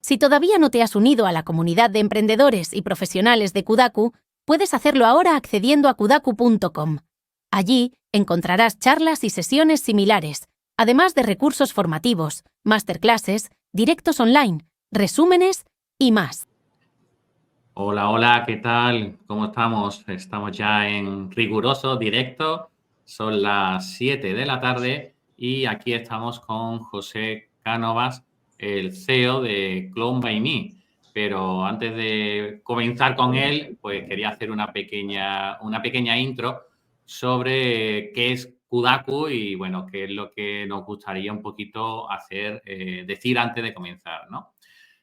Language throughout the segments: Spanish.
Si todavía no te has unido a la comunidad de emprendedores y profesionales de Kudaku, puedes hacerlo ahora accediendo a kudaku.com. Allí encontrarás charlas y sesiones similares, además de recursos formativos, masterclasses, directos online, resúmenes y más. Hola, hola, ¿qué tal? ¿Cómo estamos? Estamos ya en riguroso directo. Son las 7 de la tarde y aquí estamos con José Cánovas, el CEO de Clone by Me. Pero antes de comenzar con él, pues quería hacer una pequeña intro sobre qué es Kudaku y, bueno, qué es lo que nos gustaría un poquito hacer, decir antes de comenzar, ¿no?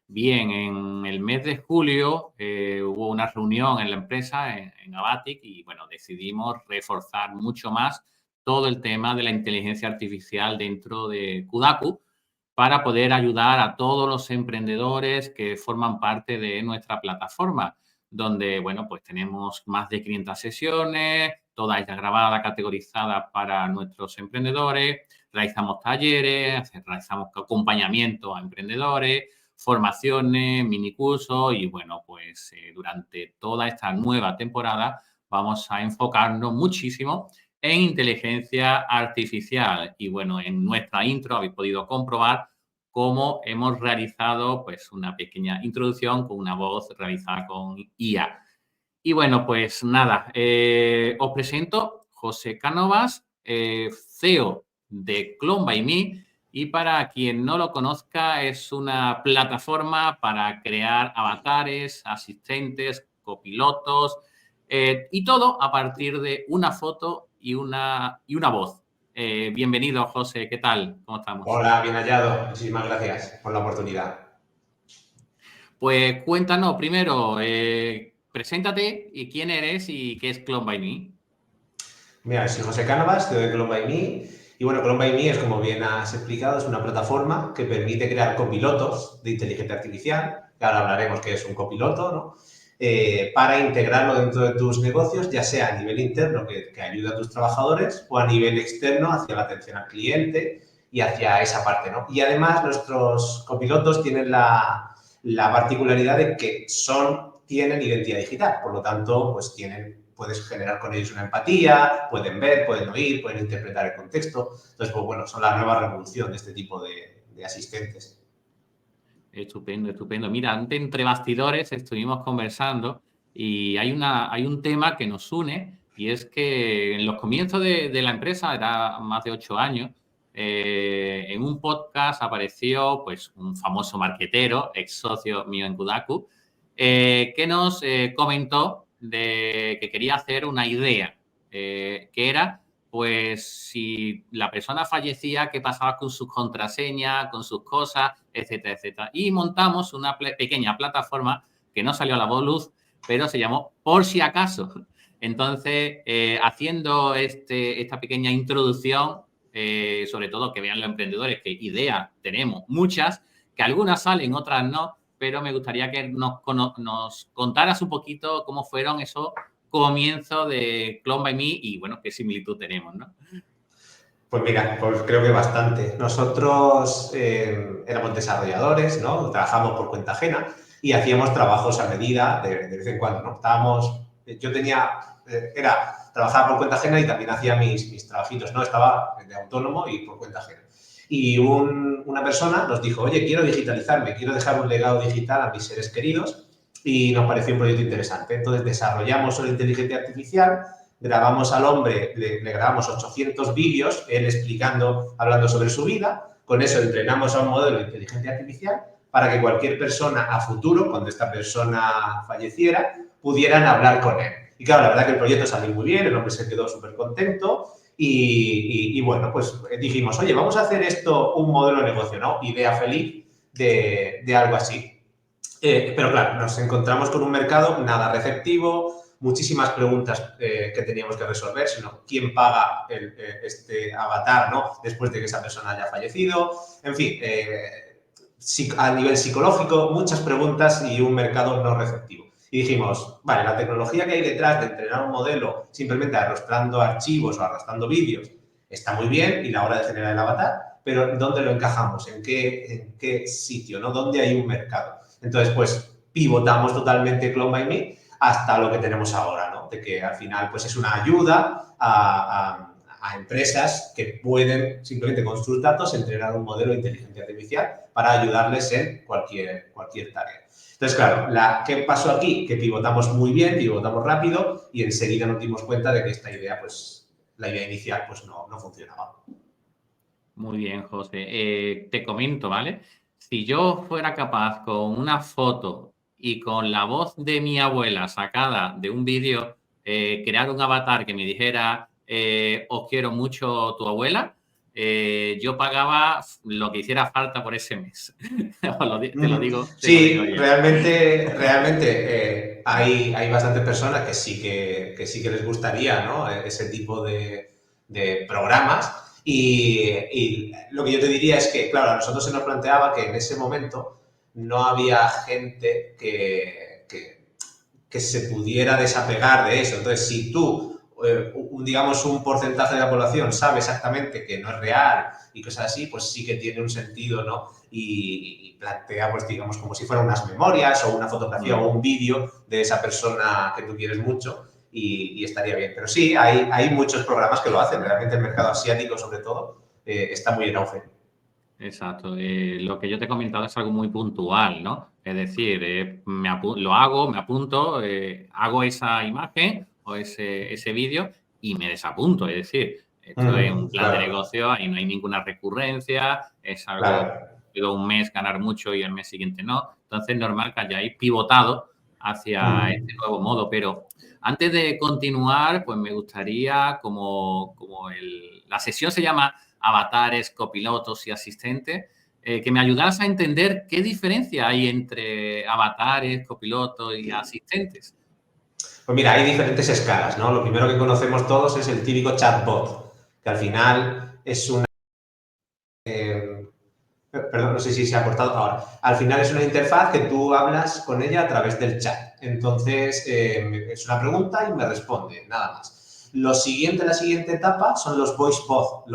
Bien, en el mes de julio hubo una reunión en la empresa, en Avatic, y bueno, decidimos reforzar mucho más todo el tema de la inteligencia artificial dentro de Kudaku para poder ayudar a todos los emprendedores que forman parte de nuestra plataforma, donde, bueno, pues tenemos más de 500 sesiones, todas ellas grabadas, categorizadas para nuestros emprendedores, realizamos talleres, realizamos acompañamiento a emprendedores, formaciones, minicursos y, bueno, pues durante toda esta nueva temporada vamos a enfocarnos muchísimo en inteligencia artificial. Y, bueno, en nuestra intro habéis podido comprobar cómo hemos realizado pues una pequeña introducción con una voz realizada con IA. Y, bueno, pues nada, os presento José Cánovas, CEO de Clone by Me. Y para quien no lo conozca, es una plataforma para crear avatares, asistentes, copilotos, y todo a partir de una foto y una voz. Bienvenido, José. ¿Qué tal? ¿Cómo estamos? Hola, bien hallado. Muchísimas gracias por la oportunidad. Pues cuéntanos primero, preséntate y quién eres y qué es Clone by Me. Mira, soy José Cánovas, CEO de Clone by Me. Y bueno, Clone by Me es, como bien has explicado, es una plataforma que permite crear copilotos de inteligencia artificial, que ahora hablaremos qué es un copiloto, ¿no? Para integrarlo dentro de tus negocios, ya sea a nivel interno, que ayude a tus trabajadores, o a nivel externo, hacia la atención al cliente y hacia esa parte, ¿no? Y además, nuestros copilotos tienen la particularidad de que tienen identidad digital, por lo tanto, pues puedes generar con ellos una empatía, pueden ver, pueden oír, pueden interpretar el contexto. Entonces, pues bueno, son la nueva revolución de este tipo de asistentes. Estupendo, estupendo. Mira, antes entre bastidores estuvimos conversando y hay un tema que nos une, y es que en los comienzos de la empresa, era más de 8 años, en un podcast apareció pues un famoso marquetero, ex socio mío en Kudaku, que nos comentó que quería hacer una idea, que era pues si la persona fallecía, qué pasaba con sus contraseñas, con sus cosas, etcétera, etcétera. Y montamos una pequeña plataforma que no salió a la luz, pero se llamó Por si acaso. Entonces, haciendo esta pequeña introducción, sobre todo que vean los emprendedores que ideas tenemos muchas, que algunas salen, otras no, pero me gustaría que nos contaras un poquito cómo fueron esos comienzo de Clone by Me y, bueno, qué similitud tenemos, ¿no? Pues mira, pues creo que bastante. Nosotros éramos desarrolladores, ¿no? Trabajamos por cuenta ajena y hacíamos trabajos a medida de vez en cuando, ¿no? Trabajaba por cuenta ajena y también hacía mis trabajitos, ¿no? Estaba de autónomo y por cuenta ajena. Y una persona nos dijo, oye, quiero digitalizarme, quiero dejar un legado digital a mis seres queridos, y nos pareció un proyecto interesante. Entonces desarrollamos una inteligencia artificial, grabamos al hombre, le grabamos 800 vídeos, él hablando sobre su vida. Con eso entrenamos a un modelo de inteligencia artificial para que cualquier persona a futuro, cuando esta persona falleciera, pudieran hablar con él. Y claro, la verdad que el proyecto salió muy bien, el hombre se quedó súper contento y bueno, pues dijimos, oye, vamos a hacer esto un modelo de negocio, ¿no? Idea feliz de algo así. Pero claro, nos encontramos con un mercado nada receptivo, muchísimas preguntas que teníamos que resolver, sino quién paga este avatar, ¿no? Después de que esa persona haya fallecido. En fin, a nivel psicológico, muchas preguntas y un mercado no receptivo. Y dijimos, vale, la tecnología que hay detrás de entrenar un modelo simplemente arrastrando archivos o arrastrando vídeos está muy bien y la hora de generar el avatar, pero ¿dónde lo encajamos? ¿En qué sitio? ¿No? ¿Dónde hay un mercado? Entonces, pues pivotamos totalmente Clone by Me hasta lo que tenemos ahora, ¿no? De que al final pues es una ayuda a empresas que pueden simplemente con sus datos entrenar un modelo de inteligencia artificial para ayudarles en cualquier tarea. Entonces, claro, ¿qué pasó aquí? Que pivotamos muy bien, pivotamos rápido y enseguida nos dimos cuenta de que esta idea, pues, la idea inicial, pues no funcionaba. Muy bien, José. Te comento, ¿vale? Si yo fuera capaz con una foto y con la voz de mi abuela sacada de un vídeo, crear un avatar que me dijera, os quiero mucho tu abuela, yo pagaba lo que hiciera falta por ese mes. Te lo digo Sí, ya. realmente hay bastantes personas que sí que les gustaría, ¿no? Ese tipo de programas. Y lo que yo te diría es que, claro, a nosotros se nos planteaba que en ese momento no había gente que se pudiera desapegar de eso. Entonces, si tú, digamos, un porcentaje de la población sabe exactamente que no es real y cosas así, pues sí que tiene un sentido, ¿no? Y plantea, pues digamos, como si fueran unas memorias o una fotografía o un vídeo de esa persona que tú quieres mucho y estaría bien. Pero sí, hay muchos programas que lo hacen. Realmente el mercado asiático, sobre todo, está muy en auge. Exacto. Lo que yo te he comentado es algo muy puntual, ¿no? Es decir, lo hago, me apunto, hago esa imagen o ese vídeo y me desapunto. Es decir, esto es un plan de Claro, negocio, ahí no hay ninguna recurrencia, es algo, claro. puedo un mes ganar mucho y el mes siguiente no. Entonces es normal que hayáis pivotado hacia este nuevo modo. Pero antes de continuar, pues me gustaría, la sesión se llama avatares, copilotos y asistentes, que me ayudaras a entender qué diferencia hay entre avatares, copilotos y asistentes. Pues mira, hay diferentes escalas, ¿no? Lo primero que conocemos todos es el típico chatbot, que al final es una... perdón, no sé si se ha cortado ahora. Al final es una interfaz que tú hablas con ella a través del chat. Entonces, es una pregunta y me responde, nada más. La siguiente etapa son los voice bot,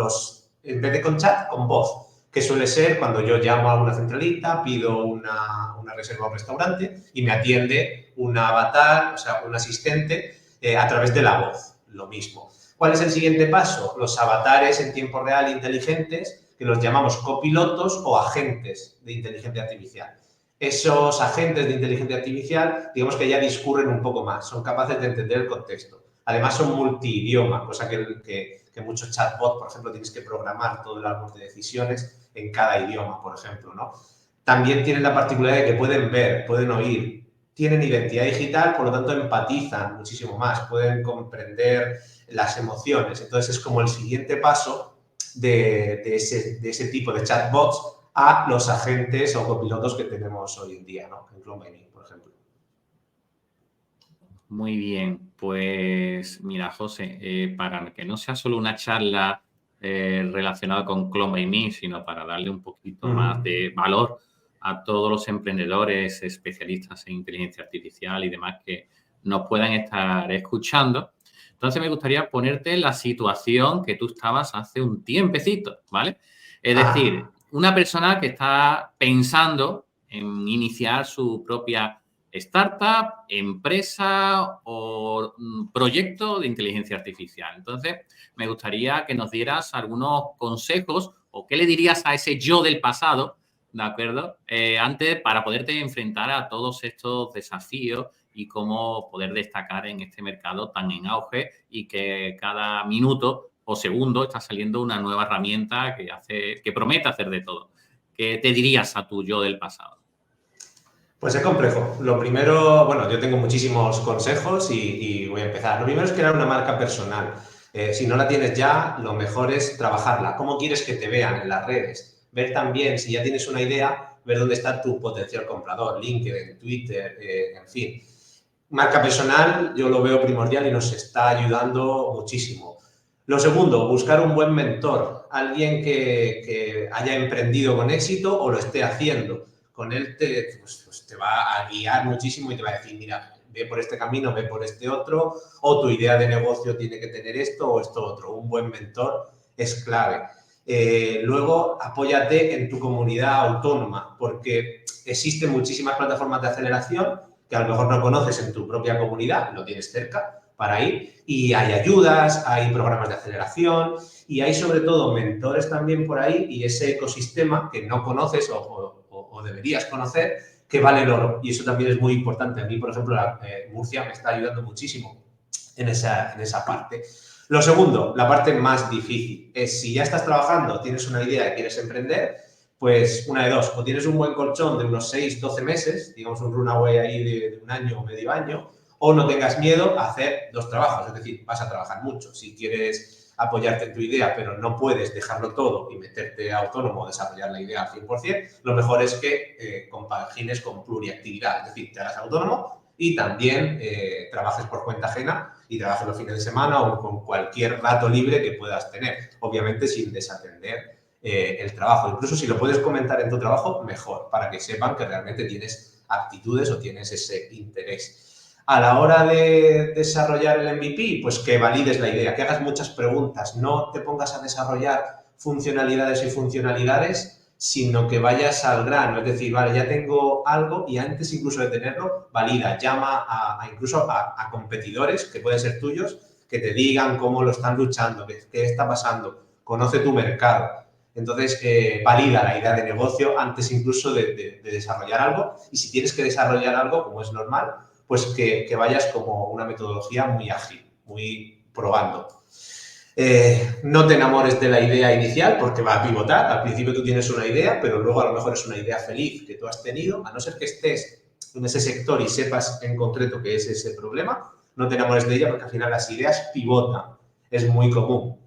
en vez de con chat, con voz, que suele ser cuando yo llamo a una centralita, pido una reserva a un restaurante y me atiende un avatar, o sea, un asistente, a través de la voz, lo mismo. ¿Cuál es el siguiente paso? Los avatares en tiempo real inteligentes, que los llamamos copilotos o agentes de inteligencia artificial. Esos agentes de inteligencia artificial, digamos que ya discurren un poco más, son capaces de entender el contexto. Además, son multiidioma, cosa que muchos chatbots, por ejemplo, tienes que programar todo el árbol de decisiones en cada idioma, por ejemplo, ¿no? También tienen la particularidad de que pueden ver, pueden oír, tienen identidad digital, por lo tanto empatizan muchísimo más, pueden comprender las emociones. Entonces es como el siguiente paso de ese tipo de chatbots a los agentes o copilotos que tenemos hoy en día, ¿no? En Clone by Me, por ejemplo. Muy bien, pues mira, José, para que no sea solo una charla relacionada con Clone by Me, sino para darle un poquito más de valor a todos los emprendedores, especialistas en inteligencia artificial y demás que nos puedan estar escuchando. Entonces me gustaría ponerte la situación que tú estabas hace un tiempecito, ¿vale? Es decir, una persona que está pensando en iniciar su propia startup, empresa o proyecto de inteligencia artificial. Entonces, me gustaría que nos dieras algunos consejos o qué le dirías a ese yo del pasado, ¿de acuerdo? Antes, para poderte enfrentar a todos estos desafíos y cómo poder destacar en este mercado tan en auge y que cada minuto o segundo está saliendo una nueva herramienta que promete hacer de todo. ¿Qué te dirías a tu yo del pasado? Pues es complejo. Lo primero, bueno, yo tengo muchísimos consejos y voy a empezar. Lo primero es crear una marca personal. Si no la tienes ya, lo mejor es trabajarla. ¿Cómo quieres que te vean en las redes? Ver también, si ya tienes una idea, ver dónde está tu potencial comprador, LinkedIn, Twitter, en fin. Marca personal yo lo veo primordial y nos está ayudando muchísimo. Lo segundo, buscar un buen mentor, alguien que haya emprendido con éxito o lo esté haciendo. Con él pues te va a guiar muchísimo y te va a decir, mira, ve por este camino, ve por este otro, o tu idea de negocio tiene que tener esto o esto otro. Un buen mentor es clave. Luego, apóyate en tu comunidad autónoma, porque existen muchísimas plataformas de aceleración que a lo mejor no conoces en tu propia comunidad, lo tienes cerca para ir, y hay ayudas, hay programas de aceleración y hay sobre todo mentores también por ahí y ese ecosistema que no conoces o deberías conocer, que vale el oro. Y eso también es muy importante. A mí, por ejemplo, Murcia me está ayudando muchísimo en esa parte. Lo segundo, la parte más difícil, es si ya estás trabajando, tienes una idea y quieres emprender, pues una de dos, o tienes un buen colchón de unos 6, 12 meses, digamos un runaway ahí de un año o medio año, o no tengas miedo a hacer 2 trabajos, es decir, vas a trabajar mucho. Si quieres apoyarte en tu idea, pero no puedes dejarlo todo y meterte autónomo, desarrollar la idea al 100%, lo mejor es que compagines con pluriactividad, es decir, te hagas autónomo y también trabajes por cuenta ajena y trabajes los fines de semana o con cualquier rato libre que puedas tener, obviamente sin desatender el trabajo. Incluso si lo puedes comentar en tu trabajo, mejor, para que sepan que realmente tienes aptitudes o tienes ese interés. A la hora de desarrollar el MVP, pues que valides la idea, que hagas muchas preguntas, no te pongas a desarrollar funcionalidades y funcionalidades, sino que vayas al grano, es decir, vale, ya tengo algo y antes incluso de tenerlo, valida, llama incluso a competidores que pueden ser tuyos, que te digan cómo lo están luchando, qué está pasando, conoce tu mercado. Entonces, valida la idea de negocio antes incluso de desarrollar algo y si tienes que desarrollar algo, como es normal, pues que vayas como una metodología muy ágil, muy probando. No te enamores de la idea inicial porque va a pivotar. Al principio tú tienes una idea, pero luego a lo mejor es una idea feliz que tú has tenido. A no ser que estés en ese sector y sepas en concreto qué es ese problema, no te enamores de ella porque al final las ideas pivotan. Es muy común.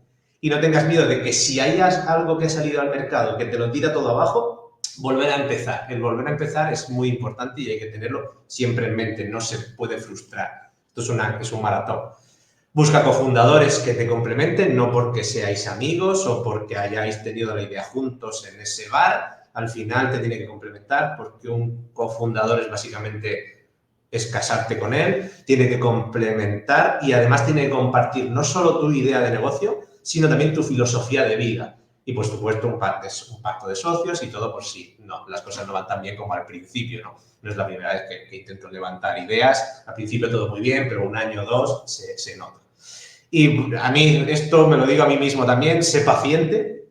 Y no tengas miedo de que si hay algo que ha salido al mercado que te lo tira todo abajo, volver a empezar. El volver a empezar es muy importante y hay que tenerlo siempre en mente. No se puede frustrar. Esto es un maratón. Busca cofundadores que te complementen, no porque seáis amigos o porque hayáis tenido la idea juntos en ese bar. Al final te tiene que complementar porque un cofundador es básicamente casarte con él, tiene que complementar y además tiene que compartir no solo tu idea de negocio, sino también tu filosofía de vida. Y, por supuesto, un pacto de socios y todo por sí. No, las cosas no van tan bien como al principio, ¿no? No es la primera vez que intento levantar ideas. Al principio todo muy bien, pero un año o dos se nota. Y a mí, esto me lo digo a mí mismo también, sé paciente,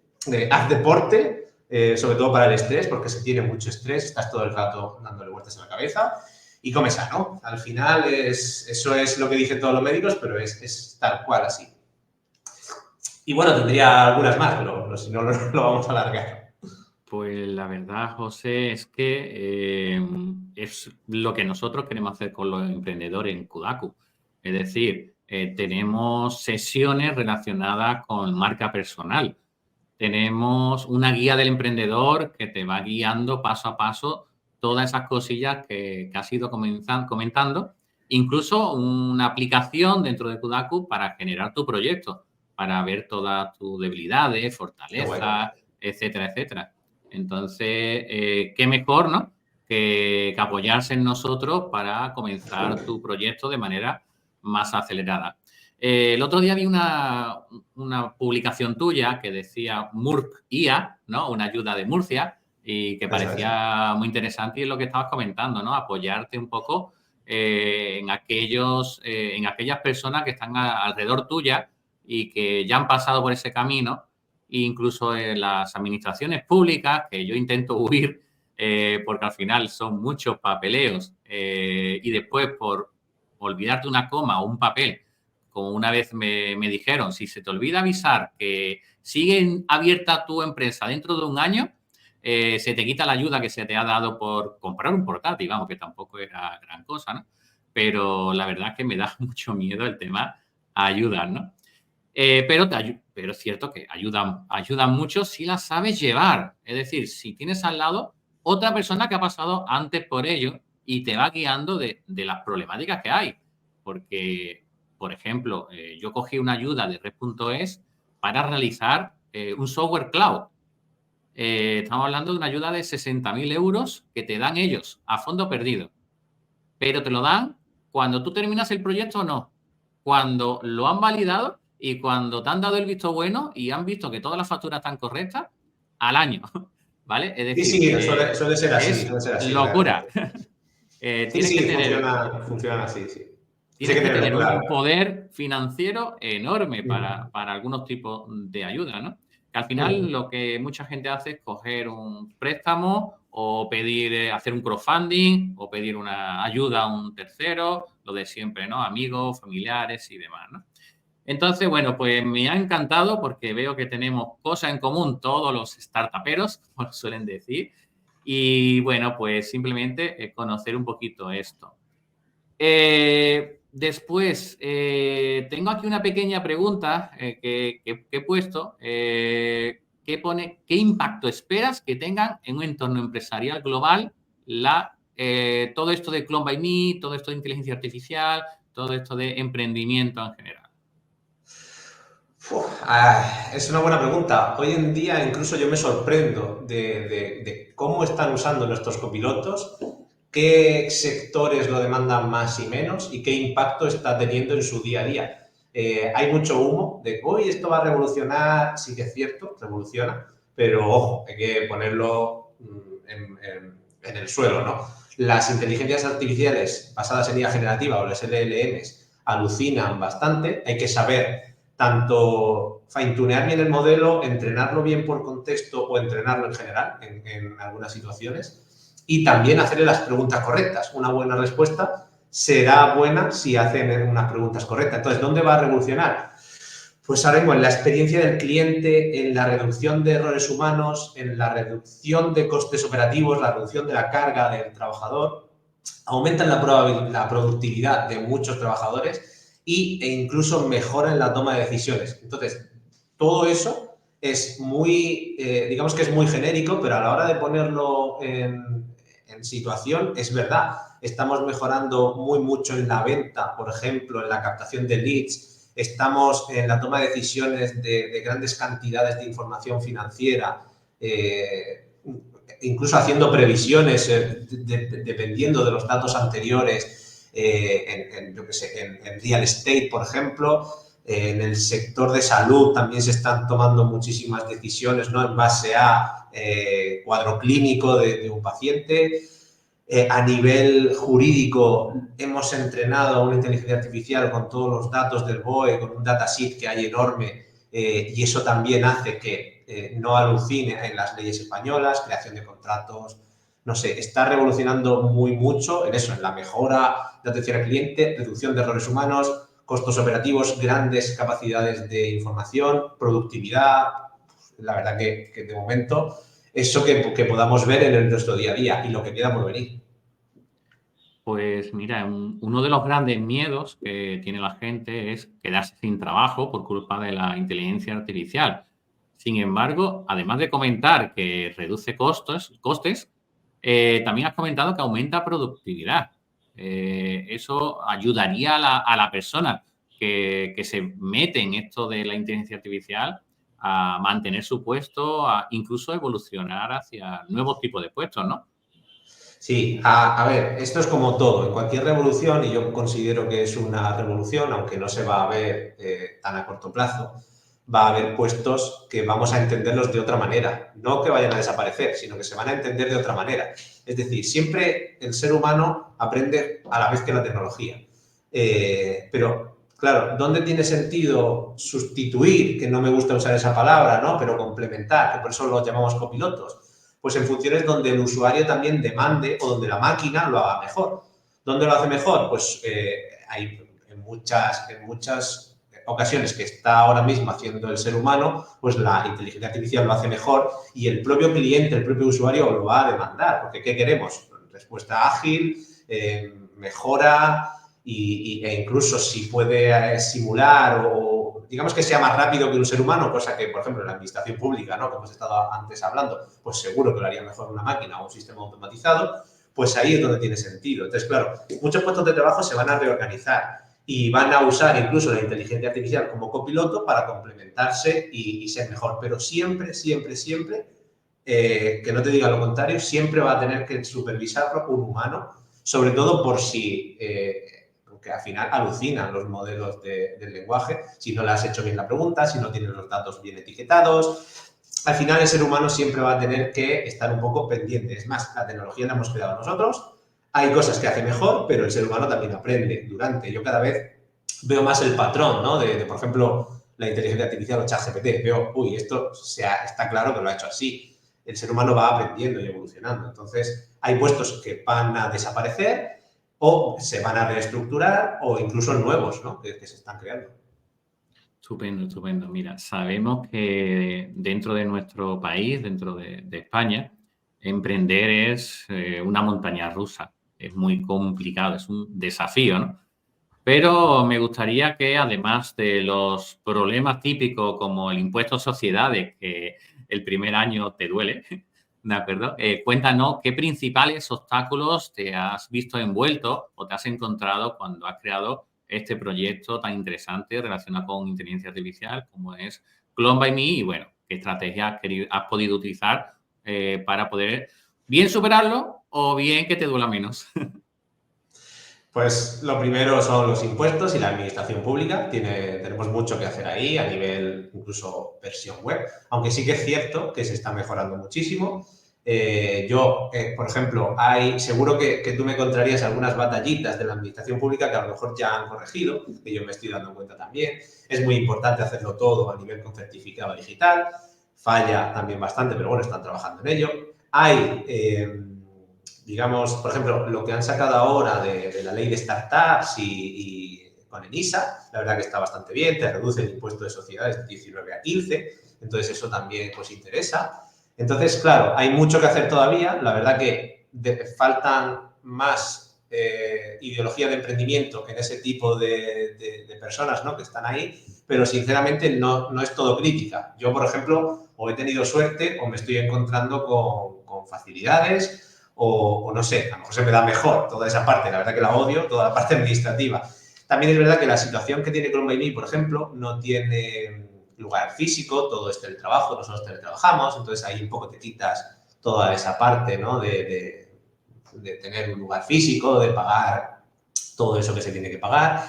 haz deporte, sobre todo para el estrés, porque se tiene mucho estrés, estás todo el rato dándole vueltas a la cabeza y come sano. Al final, eso es lo que dicen todos los médicos, pero es tal cual así. Y bueno, tendría algunas más, pero si no, lo vamos a alargar. Pues la verdad, José, es que es lo que nosotros queremos hacer con los emprendedores en Kudaku. Es decir, tenemos sesiones relacionadas con marca personal. Tenemos una guía del emprendedor que te va guiando paso a paso todas esas cosillas que has ido comentando. Incluso una aplicación dentro de Kudaku para generar tu proyecto, para ver todas tus debilidades, fortalezas, etcétera, etcétera. Entonces, qué mejor, ¿no? Que apoyarse en nosotros para comenzar tu proyecto de manera más acelerada. El otro día vi una publicación tuya que decía Murc IA, ¿no? Una ayuda de Murcia y que parecía muy interesante y es lo que estabas comentando, ¿no? Apoyarte un poco en aquellas personas que están alrededor tuya y que ya han pasado por ese camino, e incluso en las administraciones públicas, que yo intento huir porque al final son muchos papeleos y después por olvidarte una coma o un papel, como una vez me dijeron, si se te olvida avisar que sigue abierta tu empresa dentro de un año, se te quita la ayuda que se te ha dado por comprar un portátil, vamos, que tampoco era gran cosa, ¿no? Pero la verdad es que me da mucho miedo el tema a ayudar, ¿no? Pero es cierto que ayudan mucho si las sabes llevar. Es decir, si tienes al lado otra persona que ha pasado antes por ello y te va guiando de las problemáticas que hay. Porque, por ejemplo, yo cogí una ayuda de Red.es para realizar un software cloud. Estamos hablando de una ayuda de 60.000 euros que te dan ellos a fondo perdido. Pero te lo dan cuando tú terminas el proyecto o no. Cuando lo han validado y cuando te han dado el visto bueno y han visto que todas las facturas están correctas, al año, ¿vale? Es Sí, decir, suele ser así, es suele ser así locura. realmente. Sí, Tienes que tener funciona así, sí. Eso hay Tienes que que tenerlo tener un claro. poder financiero enorme Mm, para algunos tipos de ayuda, ¿no? Que al final mm. lo que mucha gente hace es coger un préstamo o pedir, hacer un crowdfunding o pedir una ayuda a un tercero, lo de siempre, ¿no? Amigos, familiares y demás, ¿no? Entonces, bueno, pues me ha encantado porque veo que tenemos cosas en común todos los startuperos, como suelen decir. Y bueno, pues simplemente conocer un poquito esto. Después, tengo aquí una pequeña pregunta que he puesto. Que pone, ¿qué impacto esperas que tengan en un entorno empresarial global todo esto de Clone by Me, todo esto de inteligencia artificial, todo esto de emprendimiento en general? Es una buena pregunta. Hoy en día incluso yo me sorprendo de cómo están usando nuestros copilotos, qué sectores lo demandan más y menos y qué impacto está teniendo en su día a día. Hay mucho humo de que hoy esto va a revolucionar, sí que es cierto, revoluciona, pero ojo, hay que ponerlo en el suelo, ¿no? Las inteligencias artificiales basadas en IA generativa o los LLMs alucinan bastante, hay que saber tanto fine-tunear bien el modelo, entrenarlo bien por contexto o entrenarlo en general en algunas situaciones y también hacerle las preguntas correctas. Una buena respuesta será buena si hacen unas preguntas correctas. Entonces, ¿dónde va a revolucionar? Pues ahora mismo en la experiencia del cliente, en la reducción de errores humanos, en la reducción de costes operativos, la reducción de la carga del trabajador, aumentan la productividad de muchos trabajadores e incluso mejoran la toma de decisiones. Entonces, todo eso es muy, digamos que es muy genérico, pero a la hora de ponerlo en situación, es verdad. Estamos mejorando muy mucho en la venta, por ejemplo, en la captación de leads, estamos en la toma de decisiones de grandes cantidades de información financiera, incluso haciendo previsiones dependiendo de los datos anteriores yo qué sé, en real estate, por ejemplo. En el sector de salud también se están tomando muchísimas decisiones, ¿no? En base a cuadro clínico de un paciente. A nivel jurídico hemos entrenado a una inteligencia artificial con todos los datos del BOE, con un dataset que hay enorme, y eso también hace que no alucine en las leyes españolas, creación de contratos, no sé, está revolucionando muy mucho en eso, en la mejora de atención al cliente, reducción de errores humanos, costos operativos, grandes capacidades de información, productividad. La verdad que de momento eso que podamos ver en nuestro día a día y lo que queda por venir. Pues mira, uno de los grandes miedos que tiene la gente es quedarse sin trabajo por culpa de la inteligencia artificial. Sin embargo, además de comentar que reduce costes, también has comentado que aumenta productividad. Eso ayudaría a la persona que se mete en esto de la inteligencia artificial a mantener su puesto, a incluso evolucionar hacia nuevos tipos de puestos, ¿no? Sí, a ver, esto es como todo, en cualquier revolución, y yo considero que es una revolución, aunque no se va a ver tan a corto plazo, va a haber puestos que vamos a entenderlos de otra manera, no que vayan a desaparecer, sino que se van a entender de otra manera. Es decir, siempre el ser humano aprende a la vez que la tecnología. Pero, claro, ¿dónde tiene sentido sustituir, que no me gusta usar esa palabra, ¿no? Pero complementar, que por eso lo llamamos copilotos? Pues en funciones donde el usuario también demande o donde la máquina lo haga mejor. ¿Dónde lo hace mejor? Pues hay en muchas ocasiones que está ahora mismo haciendo el ser humano, pues la inteligencia artificial lo hace mejor y el propio cliente, el propio usuario lo va a demandar. Porque ¿qué queremos? Respuesta ágil, mejora e incluso si puede simular o digamos que sea más rápido que un ser humano, cosa que, por ejemplo, en la administración pública, ¿no? Que hemos estado antes hablando, pues seguro que lo haría mejor una máquina o un sistema automatizado, pues ahí es donde tiene sentido. Entonces, claro, muchos puestos de trabajo se van a reorganizar y van a usar incluso la inteligencia artificial como copiloto para complementarse y ser mejor. Pero siempre, siempre, siempre, que no te diga lo contrario, siempre va a tener que supervisarlo un humano, sobre todo por si porque al final alucinan los modelos del lenguaje si no le has hecho bien la pregunta, si no tienes los datos bien etiquetados. Al final el ser humano siempre va a tener que estar un poco pendiente. Es más, la tecnología la hemos creado nosotros, hay cosas que hace mejor, pero el ser humano también aprende durante. Yo cada vez veo más el patrón, ¿no? Por ejemplo, la inteligencia artificial o ChatGPT. Veo, uy, esto está claro que lo ha hecho así. El ser humano va aprendiendo y evolucionando. Entonces, hay puestos que van a desaparecer o se van a reestructurar o incluso nuevos, ¿no? que se están creando. Estupendo, estupendo. Mira, sabemos que dentro de nuestro país, dentro de España, emprender es una montaña rusa. Es muy complicado, es un desafío, ¿no? Pero me gustaría que, además de los problemas típicos como el impuesto a sociedades, que el primer año te duele, ¿de acuerdo? Cuéntanos qué principales obstáculos te has visto envuelto o te has encontrado cuando has creado este proyecto tan interesante relacionado con inteligencia artificial como es Clone by Me y, bueno, qué estrategias has podido utilizar para poder bien superarlo o bien que te duela menos. Pues lo primero son los impuestos y la administración pública. Tenemos mucho que hacer ahí a nivel incluso versión web, aunque sí que es cierto que se está mejorando muchísimo. Por ejemplo, seguro que tú me encontrarías algunas batallitas de la administración pública que a lo mejor ya han corregido, que yo me estoy dando cuenta también. Es muy importante hacerlo todo a nivel con certificado digital. Falla también bastante, pero bueno, están trabajando en ello. Digamos, por ejemplo, lo que han sacado ahora de la ley de startups y con ENISA, la verdad que está bastante bien, te reduce el impuesto de sociedades de 19 a 15, entonces eso también pues interesa. Entonces, claro, hay mucho que hacer todavía, la verdad que faltan más ideología de emprendimiento en ese tipo de personas, ¿no?, que están ahí, pero sinceramente no es todo crítica. Yo, por ejemplo, o he tenido suerte o me estoy encontrando con facilidades o no sé, a lo mejor se me da mejor toda esa parte, la verdad que la odio, toda la parte administrativa. También es verdad que la situación que tiene Clone by Me, por ejemplo, no tiene lugar físico, todo es teletrabajo, nosotros teletrabajamos, entonces ahí un poco te quitas toda esa parte, ¿no?, de tener un lugar físico, de pagar todo eso que se tiene que pagar.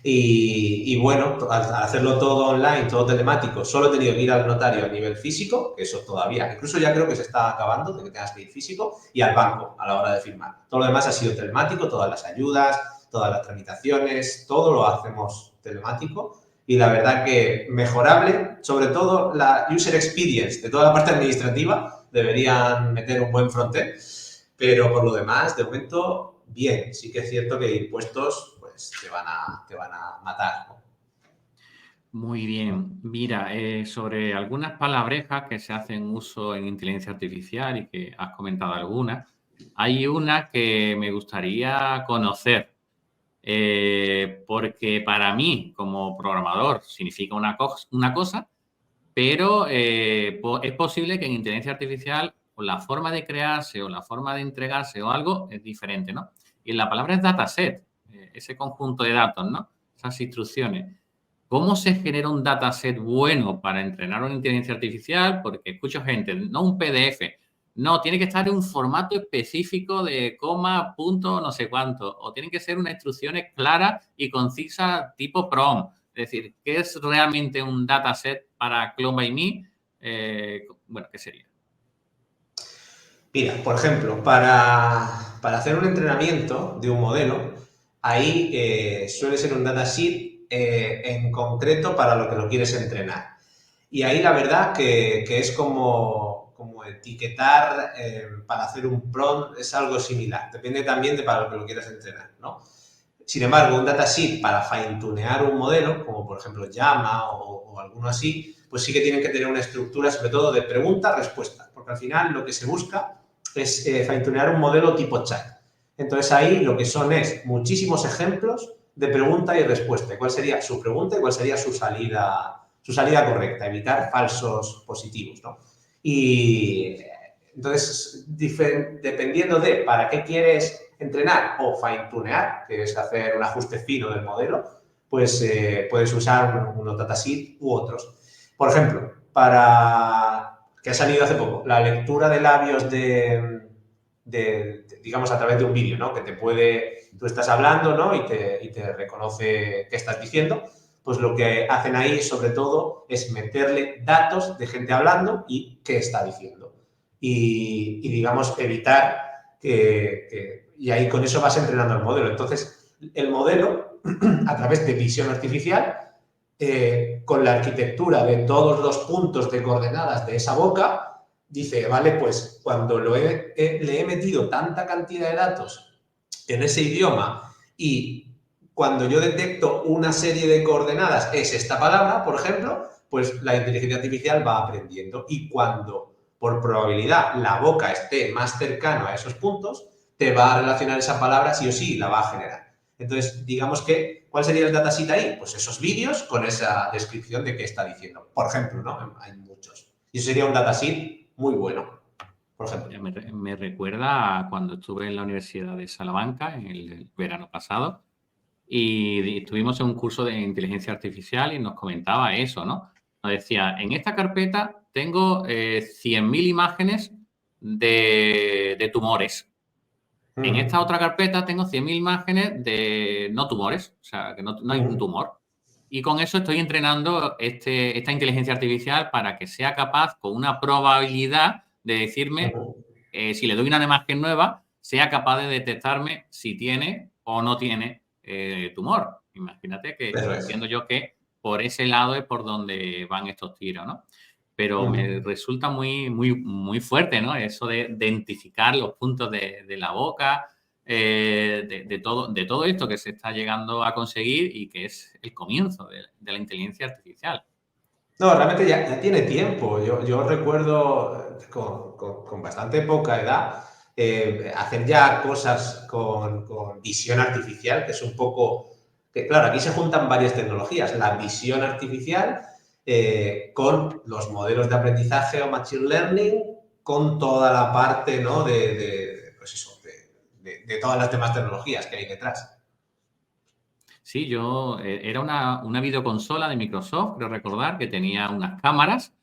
Y bueno, al hacerlo todo online, todo telemático, solo he tenido que ir al notario a nivel físico, que eso todavía, incluso ya creo que se está acabando de que tengas que ir físico, y al banco a la hora de firmar. Todo lo demás ha sido telemático, todas las ayudas, todas las tramitaciones, todo lo hacemos telemático y la verdad que mejorable, sobre todo la user experience de toda la parte administrativa, deberían meter un buen frontend, pero por lo demás, de momento, bien. Sí que es cierto que impuestos pues te van a matar, ¿no? Muy bien. Mira, sobre algunas palabrejas que se hacen uso en inteligencia artificial y que has comentado algunas, hay una que me gustaría conocer, porque para mí, como programador, significa una cosa, pero es posible que en inteligencia artificial o la forma de crearse o la forma de entregarse o algo es diferente, ¿no? Y la palabra es dataset, ese conjunto de datos, ¿no? Esas instrucciones. ¿Cómo se genera un dataset bueno para entrenar una inteligencia artificial? Porque escucho gente, no un PDF, no, tiene que estar en un formato específico de coma, punto, no sé cuánto, o tienen que ser unas instrucciones claras y concisas tipo prompt. Es decir, ¿qué es realmente un dataset para Clone by Me? Bueno, ¿qué sería? Mira, por ejemplo, para hacer un entrenamiento de un modelo, ahí suele ser un dataset en concreto para lo que lo quieres entrenar. Y ahí la verdad que es como etiquetar para hacer un prompt, es algo similar. Depende también de para lo que lo quieras entrenar, ¿no? Sin embargo, un dataset para fine-tunear un modelo, como por ejemplo Llama o alguno así, pues sí que tienen que tener una estructura, sobre todo de pregunta-respuesta, porque al final lo que se busca es fine-tunear un modelo tipo chat. Entonces ahí lo que son es muchísimos ejemplos de pregunta y respuesta. ¿Cuál sería su pregunta y cuál sería su salida correcta? Evitar falsos positivos, ¿no? Y entonces, dependiendo de para qué quieres entrenar o fine-tunear, que es hacer un ajuste fino del modelo, pues puedes usar unos dataset u otros. Por ejemplo, que ha salido hace poco, la lectura de labios de digamos, a través de un vídeo, ¿no? Que tú estás hablando, ¿no? Y te reconoce qué estás diciendo. Pues lo que hacen ahí, sobre todo, es meterle datos de gente hablando y qué está diciendo. Y digamos, evitar y ahí con eso vas entrenando el modelo. Entonces, el modelo, a través de visión artificial, con la arquitectura de todos los puntos de coordenadas de esa boca, dice, vale, pues cuando le he metido tanta cantidad de datos en ese idioma y cuando yo detecto una serie de coordenadas es esta palabra, por ejemplo, pues la inteligencia artificial va aprendiendo. Y cuando, por probabilidad, la boca esté más cercana a esos puntos, te va a relacionar esa palabra sí o sí y la va a generar. Entonces, digamos que, ¿cuál sería el dataset ahí? Pues esos vídeos con esa descripción de qué está diciendo. Por ejemplo, ¿no? Hay muchos. Y eso sería un dataset muy bueno, por ejemplo. Me recuerda a cuando estuve en la Universidad de Salamanca en el verano pasado y estuvimos en un curso de inteligencia artificial y nos comentaba eso, ¿no? Nos decía, en esta carpeta tengo 100.000 imágenes de tumores. En esta otra carpeta tengo 100.000 imágenes de no tumores, o sea, que no hay un tumor. Y con eso estoy entrenando esta inteligencia artificial para que sea capaz, con una probabilidad de decirme, si le doy una imagen nueva, sea capaz de detectarme si tiene o no tiene tumor. Imagínate que entiendo yo que por ese lado es por donde van estos tiros, ¿no? Pero me resulta muy, muy, muy fuerte, ¿no? Eso de identificar los puntos de la boca, de todo esto que se está llegando a conseguir y que es el comienzo de la inteligencia artificial. No, realmente ya tiene tiempo. Yo recuerdo con bastante poca edad hacer ya cosas con visión artificial, que es un poco... que claro, aquí se juntan varias tecnologías. La visión artificial con los modelos de aprendizaje o machine learning, con toda la parte, ¿no? Pues eso, de todas las demás tecnologías que hay detrás. Sí, era una videoconsola de Microsoft, creo recordar, que tenía unas cámaras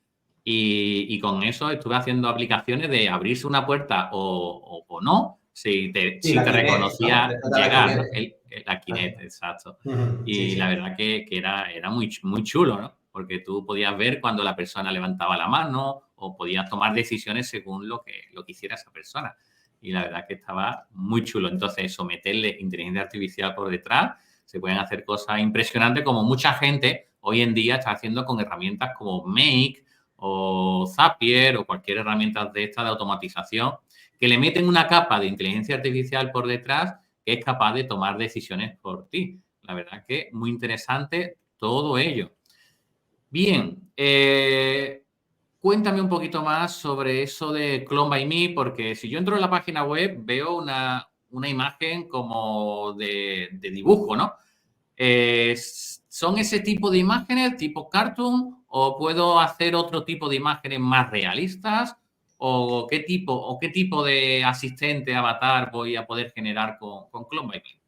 y con eso estuve haciendo aplicaciones de abrirse una puerta o no, si te Kinect, reconocía ¿no? llegar, ¿no? Kinect. La Kinect, exacto. Sí, Y sí. la verdad que era muy, muy chulo, ¿no? Porque tú podías ver cuando la persona levantaba la mano o podías tomar decisiones según lo que hiciera esa persona. Y la verdad que estaba muy chulo. Entonces, someterle inteligencia artificial por detrás, se pueden hacer cosas impresionantes como mucha gente hoy en día está haciendo con herramientas como Make o Zapier o cualquier herramienta de esta de automatización que le meten una capa de inteligencia artificial por detrás que es capaz de tomar decisiones por ti. La verdad que muy interesante todo ello. Bien, cuéntame un poquito más sobre eso de Clone by Me, porque si yo entro en la página web veo una imagen como de dibujo, ¿no? ¿Son ese tipo de imágenes, tipo cartoon, o puedo hacer otro tipo de imágenes más realistas? ¿O qué tipo de asistente, avatar voy a poder generar con Clone by Me?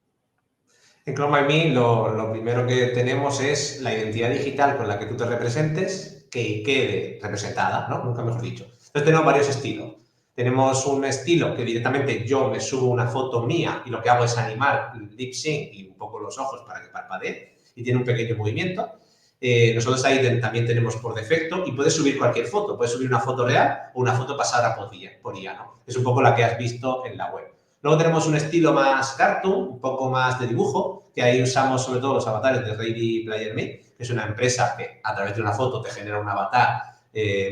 En Clone by Me lo primero que tenemos es la identidad digital con la que tú te representes que quede representada, ¿no? Nunca mejor dicho. Entonces tenemos varios estilos. Tenemos un estilo que directamente yo me subo una foto mía y lo que hago es animar el lip sync y un poco los ojos para que parpadee y tiene un pequeño movimiento. Nosotros ahí también tenemos por defecto y puedes subir cualquier foto. Puedes subir una foto real o una foto pasada por IA, ¿no? Es un poco la que has visto en la web. Luego tenemos un estilo más cartoon, un poco más de dibujo, que ahí usamos sobre todo los avatares de Ready Player Me, que es una empresa que a través de una foto te genera un avatar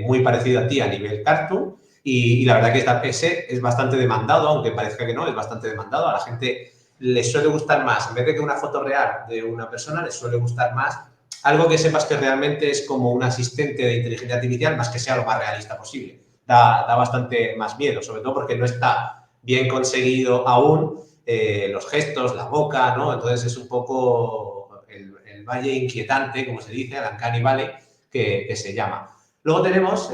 muy parecido a ti a nivel cartoon. Y la verdad que ese es bastante demandado, aunque parezca que no, es bastante demandado. A la gente le suele gustar más, en vez de que una foto real de una persona, le suele gustar más algo que sepas que realmente es como un asistente de inteligencia artificial, más que sea lo más realista posible. Da bastante más miedo, sobre todo porque no está bien conseguido aún los gestos, la boca, ¿no? Entonces es un poco el valle inquietante, como se dice, el Uncanny Valley, que se llama. Luego tenemos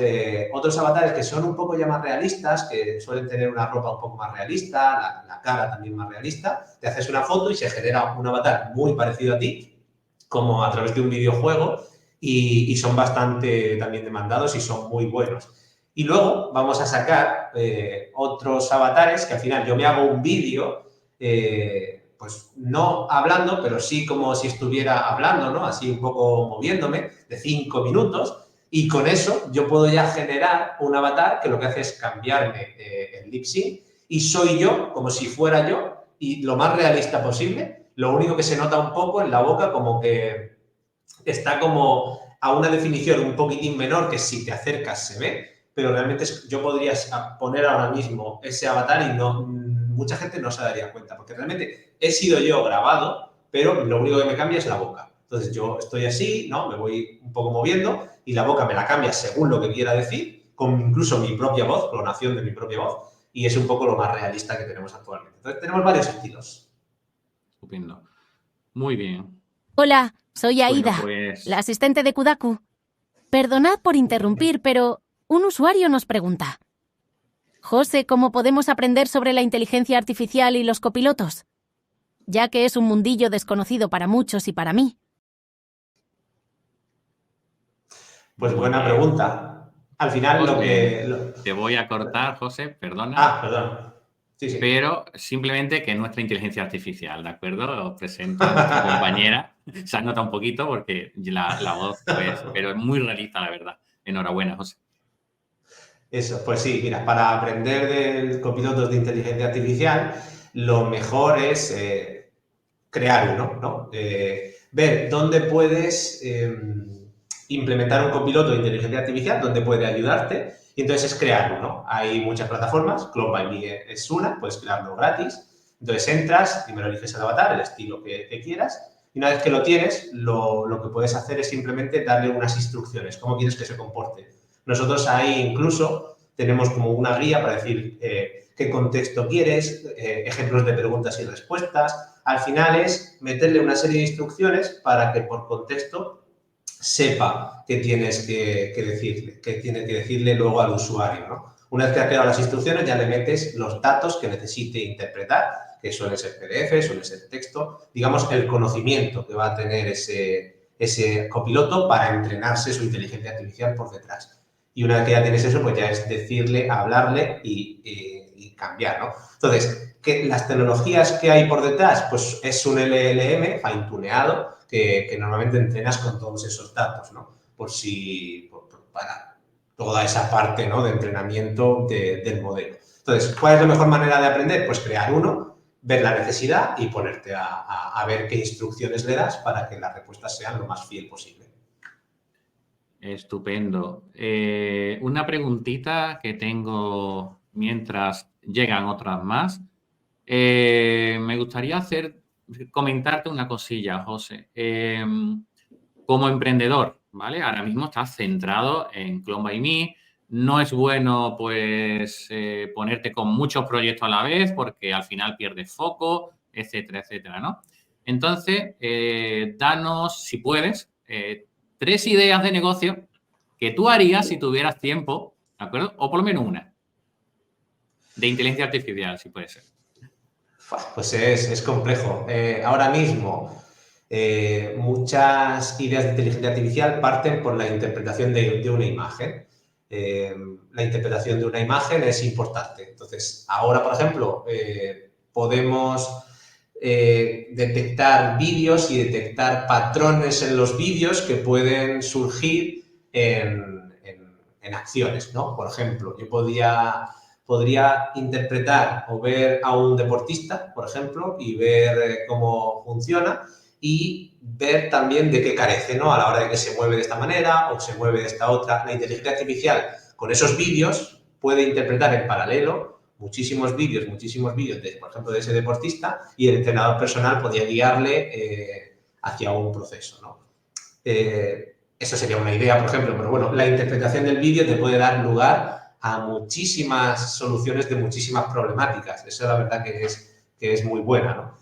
otros avatares que son un poco ya más realistas, que suelen tener una ropa un poco más realista, la cara también más realista. Te haces una foto y se genera un avatar muy parecido a ti, como a través de un videojuego, y son bastante también demandados y son muy buenos. Y luego vamos a sacar otros avatares que al final yo me hago un vídeo, pues no hablando, pero sí como si estuviera hablando, ¿no? Así un poco moviéndome, de 5 minutos. Y con eso yo puedo ya generar un avatar que lo que hace es cambiarme el lip sync y soy yo como si fuera yo y lo más realista posible. Lo único que se nota un poco en la boca como que está como a una definición un poquitín menor que si te acercas se ve, pero realmente yo podría poner ahora mismo ese avatar y no, mucha gente no se daría cuenta, porque realmente he sido yo grabado, pero lo único que me cambia es la boca. Entonces yo estoy así, ¿no? Me voy un poco moviendo y la boca me la cambia según lo que quiera decir, con incluso mi propia voz, clonación de mi propia voz, y es un poco lo más realista que tenemos actualmente. Entonces tenemos varios estilos. Estupendo. Muy bien. Hola, soy Bueno, Aida, pues la asistente de Kudaku. Perdonad por interrumpir, pero un usuario nos pregunta. José, ¿cómo podemos aprender sobre la inteligencia artificial y los copilotos? Ya que es un mundillo desconocido para muchos y para mí. Pues muy buena bien. pregunta. Al final lo José, que... te voy a cortar, José, perdona, perdón. Sí, sí. pero simplemente que es nuestra inteligencia artificial, ¿de acuerdo? Os presento a nuestra compañera. Se nota un poquito porque la voz, pues, pero es muy realista, la verdad. Enhorabuena, José. Eso, pues sí, mira, para aprender de copilotos de inteligencia artificial, lo mejor es crear uno, ¿no? Ver dónde puedes implementar un copiloto de inteligencia artificial, dónde puede ayudarte, y entonces es crear uno. Hay muchas plataformas, Clone by Me es una, puedes crearlo gratis. Entonces entras, primero eliges el avatar, el estilo que quieras, y una vez que lo tienes, lo que puedes hacer es simplemente darle unas instrucciones, cómo quieres que se comporte. Nosotros ahí incluso tenemos como una guía para decir qué contexto quieres, ejemplos de preguntas y respuestas. Al final es meterle una serie de instrucciones para que por contexto sepa qué tienes que decirle, qué tiene que decirle luego al usuario, ¿no? Una vez que ha creado las instrucciones, ya le metes los datos que necesite interpretar, que suelen ser PDF, suelen ser texto, digamos, el conocimiento que va a tener ese copiloto para entrenarse su inteligencia artificial por detrás. Y una vez que ya tienes eso, pues ya es decirle, hablarle y cambiar, ¿no? Entonces, que las tecnologías que hay por detrás, pues es un LLM fine-tuneado que normalmente entrenas con todos esos datos, ¿no? Para toda esa parte, ¿no? De entrenamiento del modelo. Entonces, ¿cuál es la mejor manera de aprender? Pues crear uno, ver la necesidad y ponerte a ver qué instrucciones le das para que las respuestas sean lo más fiel posible. Estupendo. Una preguntita que tengo mientras llegan otras más. Me gustaría comentarte una cosilla, José. Como emprendedor, ¿vale? Ahora mismo estás centrado en Clone by Me. No es bueno, pues, ponerte con muchos proyectos a la vez porque al final pierdes foco, etcétera, etcétera, ¿no? Entonces, danos, si puedes, 3 ideas de negocio que tú harías si tuvieras tiempo, ¿de acuerdo? O por lo menos una. De inteligencia artificial, si puede ser. Pues es complejo. Ahora mismo, muchas ideas de inteligencia artificial parten por la interpretación de una imagen. La interpretación de una imagen es importante. Entonces, ahora, por ejemplo, podemos detectar vídeos y detectar patrones en los vídeos que pueden surgir en acciones, ¿no? Por ejemplo, yo podría interpretar o ver a un deportista, por ejemplo, y ver cómo funciona y ver también de qué carece, ¿no? A la hora de que se mueve de esta manera o se mueve de esta otra. La inteligencia artificial con esos vídeos puede interpretar en paralelo muchísimos vídeos, por ejemplo, de ese deportista y el entrenador personal podría guiarle hacia un proceso, ¿no? Eso sería una idea, por ejemplo, pero bueno, la interpretación del vídeo te puede dar lugar a muchísimas soluciones de muchísimas problemáticas. Eso la verdad que es muy buena, ¿no?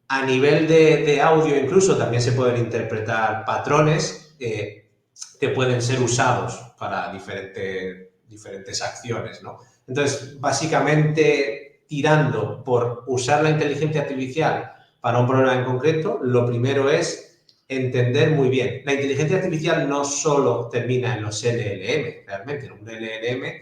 A nivel de audio incluso también se pueden interpretar patrones que pueden ser usados para diferentes acciones, ¿no? Entonces, básicamente, tirando por usar la inteligencia artificial para un problema en concreto, lo primero es entender muy bien. La inteligencia artificial no solo termina en los LLM, realmente. Un LLM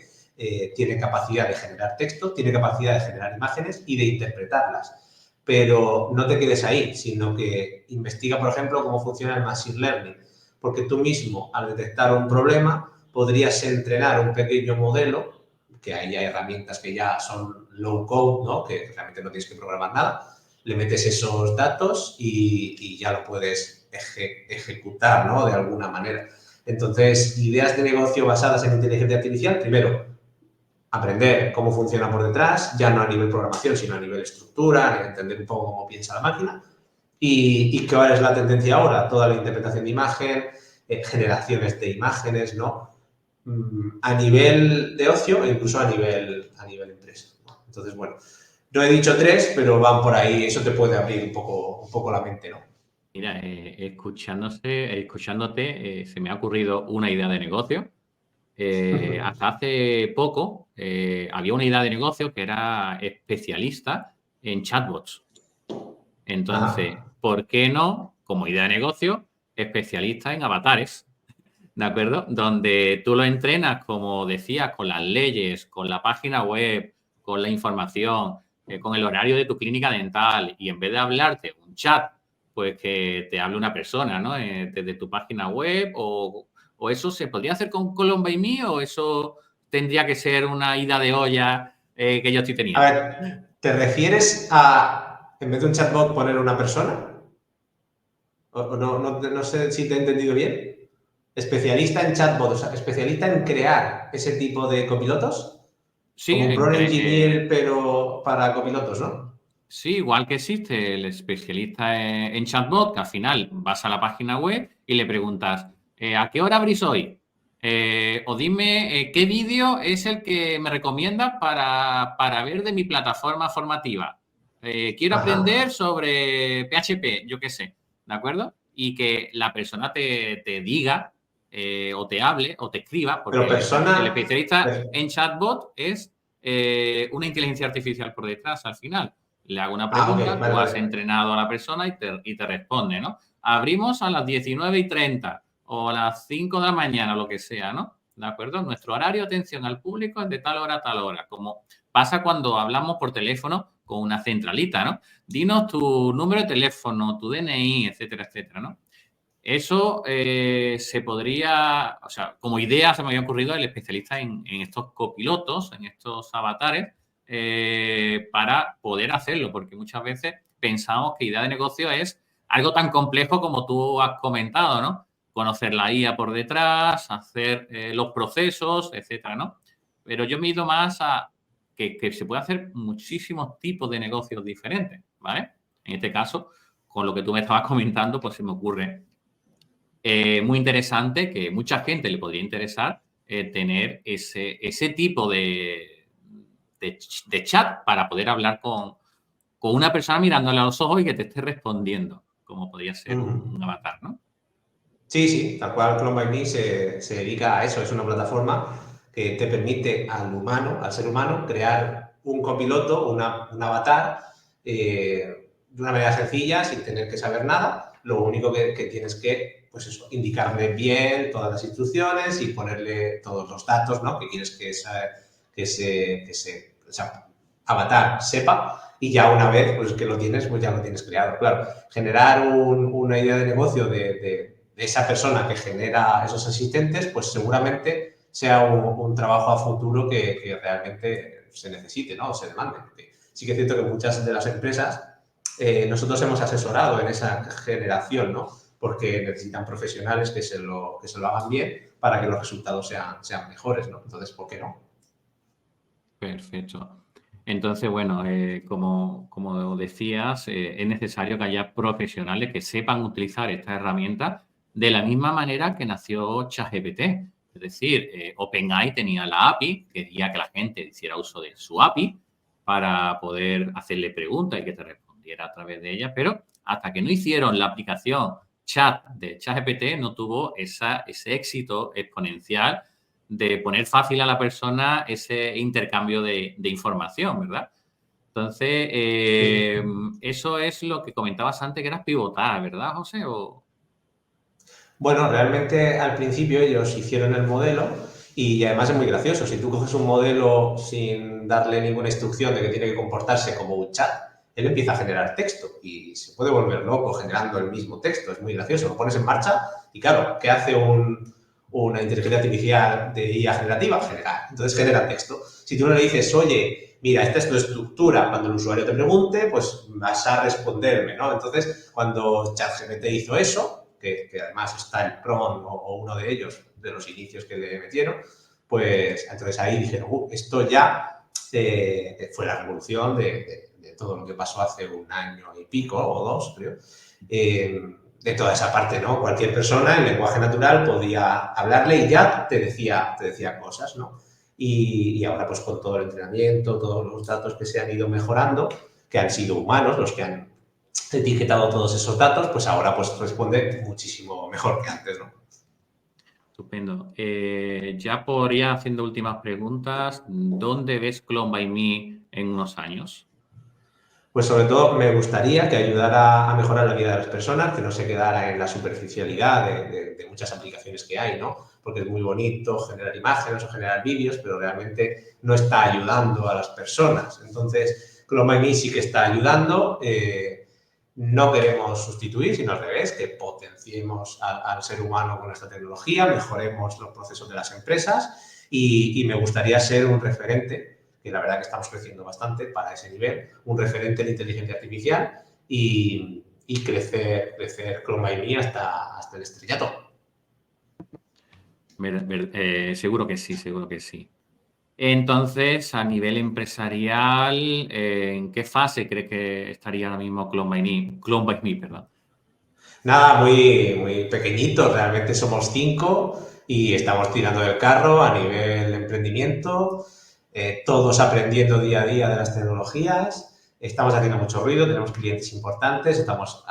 tiene capacidad de generar texto, tiene capacidad de generar imágenes y de interpretarlas. Pero no te quedes ahí, sino que investiga, por ejemplo, cómo funciona el Machine Learning. Porque tú mismo, al detectar un problema, podrías entrenar un pequeño modelo, que hay ya herramientas que ya son low code, ¿no? Que realmente no tienes que programar nada, le metes esos datos y ya lo puedes ejecutar, ¿no? De alguna manera. Entonces, ideas de negocio basadas en inteligencia artificial, primero, aprender cómo funciona por detrás, ya no a nivel programación, sino a nivel estructura, a entender un poco cómo piensa la máquina. ¿Y cuál es la tendencia ahora? Toda la interpretación de imagen, generaciones de imágenes, ¿no? A nivel de ocio e incluso a nivel empresa, ¿no? Entonces, bueno, no he dicho 3, pero van por ahí. Eso te puede abrir un poco la mente, ¿no? Mira, escuchándote, se me ha ocurrido una idea de negocio. Hasta hace poco había una idea de negocio que era especialista en chatbots. Entonces, Ajá. ¿por qué no, como idea de negocio, especialista en avatares? ¿De acuerdo? Donde tú lo entrenas, como decías, con las leyes, con la página web, con la información, con el horario de tu clínica dental, y en vez de hablarte un chat, pues que te hable una persona, ¿no? Desde tu página web, o eso se podría hacer con Column by Me, o eso tendría que ser una ida de olla que yo estoy A teniendo. ver, ¿te refieres a, en vez de un chatbot, poner una persona? O no sé si te he entendido bien. Especialista en chatbot, o sea, especialista en crear ese tipo de copilotos, Sí, como un prompt engineer, pero para copilotos, ¿no? sí, igual que existe el especialista en chatbot, que al final vas a la página web y le preguntas, ¿a qué hora abrís hoy? O dime, ¿qué vídeo es el que me recomiendas para ver de mi plataforma formativa? Quiero aprender Ajá. sobre PHP, yo qué sé, ¿de acuerdo? Y que la persona te diga o te hable o te escriba, porque Pero el persona, especialista en chatbot es una inteligencia artificial por detrás al final. Le hago una ok, pregunta, vale, tú has vale. entrenado a la persona y te responde, ¿no? Abrimos a las 19:30 o a las 5 de la mañana, lo que sea, ¿no? ¿De acuerdo? Nuestro horario de atención al público es de tal hora a tal hora, como pasa cuando hablamos por teléfono con una centralita, ¿no? Dinos tu número de teléfono, tu DNI, etcétera, etcétera, ¿no? Eso se podría, o sea, como idea se me había ocurrido el especialista en estos copilotos, en estos avatares, para poder hacerlo, porque muchas veces pensamos que idea de negocio es algo tan complejo como tú has comentado, ¿no? Conocer la IA por detrás, hacer los procesos, etcétera, ¿no? Pero yo me he ido más a que se puede hacer muchísimos tipos de negocios diferentes, ¿vale? En este caso, con lo que tú me estabas comentando, pues se me ocurre muy interesante, que mucha gente le podría interesar tener ese tipo de chat para poder hablar con una persona mirándole a los ojos y que te esté respondiendo, como podría ser un Ujú. avatar, ¿no? Sí, sí, tal cual Clone by Me se dedica a eso. Es una plataforma que te permite al humano, al ser humano, crear un copiloto, un avatar, de una manera sencilla, sin tener que saber nada. Lo único que tienes que, pues eso, indicarle bien todas las instrucciones y ponerle todos los datos, ¿no? Que quieres que ese o sea, avatar sepa. Y ya una vez pues, que lo tienes, pues ya lo tienes creado. Claro, generar una idea de negocio de esa persona que genera esos asistentes, pues seguramente sea un trabajo a futuro que realmente se necesite, ¿no? O se demande. Porque sí que es cierto que muchas de las empresas nosotros hemos asesorado en esa generación, ¿no? Porque necesitan profesionales que se lo hagan bien para que los resultados sean mejores, ¿no? Entonces, ¿por qué no? Perfecto. Entonces, bueno, como decías, es necesario que haya profesionales que sepan utilizar estas herramientas de la misma manera que nació ChatGPT. Es decir, OpenAI tenía la API, que quería que la gente hiciera uso de su API para poder hacerle preguntas y que te respondiera a través de ella, pero hasta que no hicieron la aplicación chat de ChatGPT no tuvo ese éxito exponencial de poner fácil a la persona ese intercambio de información, ¿verdad? Entonces, Sí. eso es lo que comentabas antes, que era pivotar, ¿verdad, José? Bueno, realmente al principio ellos hicieron el modelo y además es muy gracioso. Si tú coges un modelo sin darle ninguna instrucción de que tiene que comportarse como un chat, él empieza a generar texto y se puede volver loco generando el mismo texto. Es muy gracioso. Lo pones en marcha y claro, ¿qué hace una inteligencia artificial de IA generativa? Generar. Entonces genera texto. Si tú no le dices, oye, mira, esta es tu estructura, cuando el usuario te pregunte, pues vas a responderme, ¿no? Entonces, cuando ChatGPT hizo eso, que además está el PRON o uno de ellos, de los inicios que le metieron, pues entonces ahí dijeron, esto ya fue la revolución de todo lo que pasó hace un año y pico o dos, creo, de toda esa parte, ¿no? Cualquier persona en lenguaje natural podía hablarle y ya te decía cosas, ¿no? Y ahora pues con todo el entrenamiento, todos los datos que se han ido mejorando, que han sido humanos los que han etiquetado todos esos datos, pues ahora pues responde muchísimo mejor que antes, ¿no? Estupendo. Ya por ir haciendo últimas preguntas, ¿dónde ves Clone by Me en unos años? Pues sobre todo me gustaría que ayudara a mejorar la vida de las personas, que no se quedara en la superficialidad de muchas aplicaciones que hay, ¿no? Porque es muy bonito generar imágenes o generar vídeos, pero realmente no está ayudando a las personas. Entonces, Chrome Me sí que está ayudando. No queremos sustituir, sino al revés, que potenciemos al ser humano con esta tecnología, mejoremos los procesos de las empresas y me gustaría ser un referente, que la verdad que estamos creciendo bastante para ese nivel, un referente en inteligencia artificial y crecer Chrome Me hasta el estrellato. Seguro que sí, seguro que sí. Entonces, a nivel empresarial, ¿en qué fase crees que estaría ahora mismo Clone by Me? Clone by Me, perdón. Nada, muy, muy pequeñitos, realmente somos 5 y estamos tirando del carro a nivel emprendimiento, todos aprendiendo día a día de las tecnologías, estamos haciendo mucho ruido, tenemos clientes importantes, estamos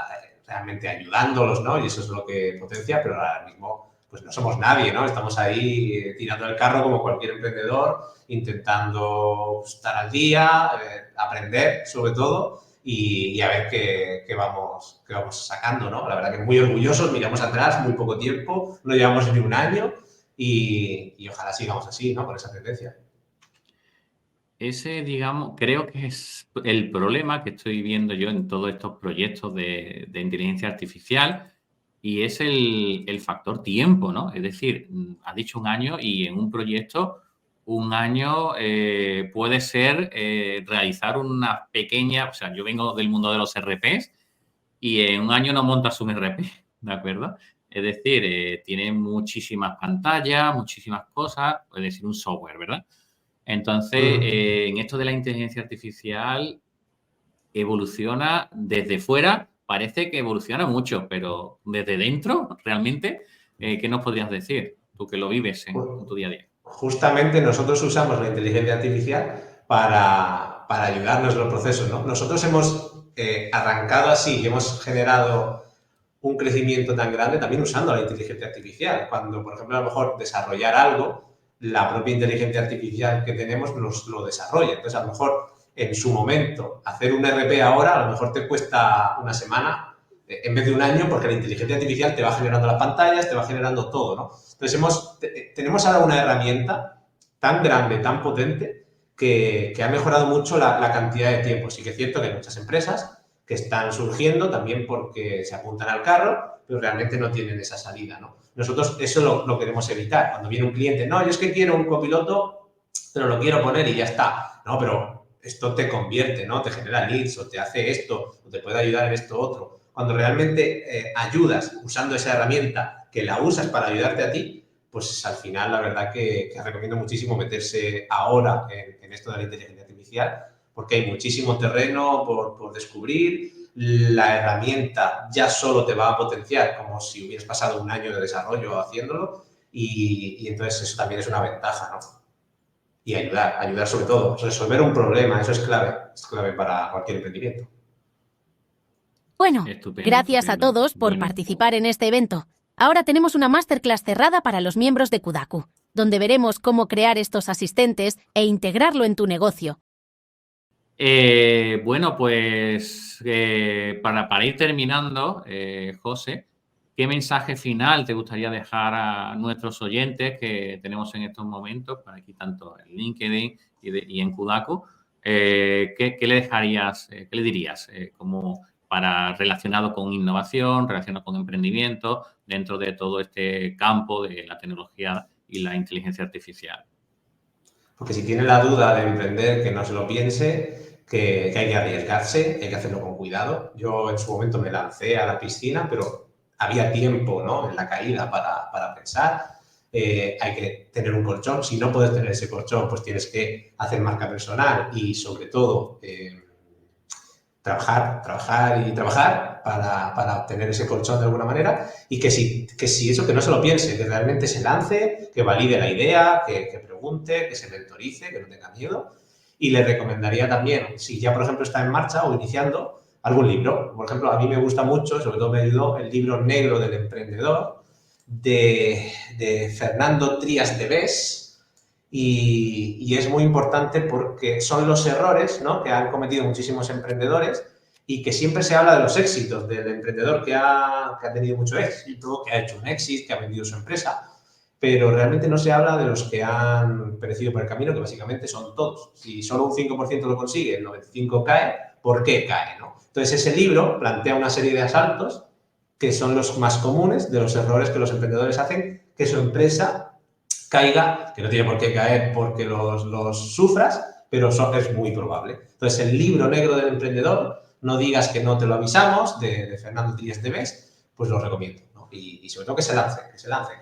realmente ayudándolos, ¿no? Y eso es lo que potencia, pero ahora mismo pues no somos nadie, ¿no? Estamos ahí tirando del carro como cualquier emprendedor, intentando estar al día, aprender sobre todo y a ver qué vamos sacando, ¿no? La verdad que muy orgullosos, miramos atrás, muy poco tiempo, no llevamos ni un año y ojalá sigamos así, ¿no? Con esa tendencia. Ese, digamos, creo que es el problema que estoy viendo yo en todos estos proyectos de inteligencia artificial y es el factor tiempo, ¿no? Es decir, has dicho un año y en un proyecto, un año puede ser realizar una pequeña, o sea, yo vengo del mundo de los RPs y en un año no montas un RP, ¿de acuerdo? Es decir, tiene muchísimas pantallas, muchísimas cosas, es decir, un software, ¿verdad? Entonces, en esto de la inteligencia artificial evoluciona desde fuera, parece que evoluciona mucho, pero desde dentro, realmente, ¿qué nos podrías decir? Tú que lo vives en tu día a día. Justamente nosotros usamos la inteligencia artificial para ayudarnos en los procesos, ¿no? Nosotros hemos arrancado así y hemos generado un crecimiento tan grande también usando la inteligencia artificial. Cuando, por ejemplo, a lo mejor desarrollar algo, la propia inteligencia artificial que tenemos nos lo desarrolla. Entonces, a lo mejor en su momento, hacer un RP ahora, a lo mejor te cuesta una semana en vez de un año, porque la inteligencia artificial te va generando las pantallas, te va generando todo, ¿no? Entonces, tenemos ahora una herramienta tan grande, tan potente, que ha mejorado mucho la cantidad de tiempo. Sí que es cierto que hay muchas empresas que están surgiendo también porque se apuntan al carro, pero realmente no tienen esa salida, ¿no? Nosotros eso lo queremos evitar. Cuando viene un cliente, no, yo es que quiero un copiloto, pero lo quiero poner y ya está. No, pero esto te convierte, ¿no? Te genera leads o te hace esto o te puede ayudar en esto otro. Cuando realmente ayudas usando esa herramienta que la usas para ayudarte a ti, pues al final la verdad que recomiendo muchísimo meterse ahora en esto de la inteligencia artificial porque hay muchísimo terreno por descubrir. La herramienta ya solo te va a potenciar como si hubieras pasado un año de desarrollo haciéndolo y entonces eso también es una ventaja, ¿no? Y ayudar sobre todo, resolver un problema, eso es clave para cualquier emprendimiento. Bueno, Estupendo, gracias a estupendo. todos por Bueno, participar en este evento. Ahora tenemos una masterclass cerrada para los miembros de Kudaku, donde veremos cómo crear estos asistentes e integrarlo en tu negocio. bueno, pues para ir terminando, José, ¿qué mensaje final te gustaría dejar a nuestros oyentes que tenemos en estos momentos, por aquí tanto en LinkedIn y en Kudaku? ¿Qué le dejarías, qué le dirías como para relacionado con innovación, relacionado con emprendimiento, dentro de todo este campo de la tecnología y la inteligencia artificial? Porque si tiene la duda de emprender, que no se lo piense, que hay que arriesgarse, hay que hacerlo con cuidado. Yo en su momento me lancé a la piscina, pero había tiempo, ¿no?, en la caída para pensar. Hay que tener un colchón. Si no puedes tener ese colchón, pues tienes que hacer marca personal y, sobre todo, trabajar y trabajar para obtener ese colchón de alguna manera, y que si eso, que no se lo piense, que realmente se lance, que valide la idea, que pregunte, que se mentorice, que no tenga miedo. Y le recomendaría también, si ya, por ejemplo, está en marcha o iniciando, algún libro. Por ejemplo, a mí me gusta mucho, sobre todo me ayudó, el libro Negro del Emprendedor de Fernando Trías de Bes. Y es muy importante porque son los errores, ¿no?, que han cometido muchísimos emprendedores, y que siempre se habla de los éxitos del emprendedor que ha tenido mucho éxito, que ha hecho un éxito, que ha vendido su empresa, pero realmente no se habla de los que han perecido por el camino, que básicamente son todos. Si solo un 5% lo consigue, el 95% cae. ¿Por qué cae, no? Entonces, ese libro plantea una serie de asaltos que son los más comunes de los errores que los emprendedores hacen, que su empresa caiga, que no tiene por qué caer porque los sufras, pero es muy probable. Entonces, el libro Negro del Emprendedor, No digas que no te lo avisamos, de Fernando Trías de Bes, pues lo recomiendo, ¿no? Y sobre todo que se lancen,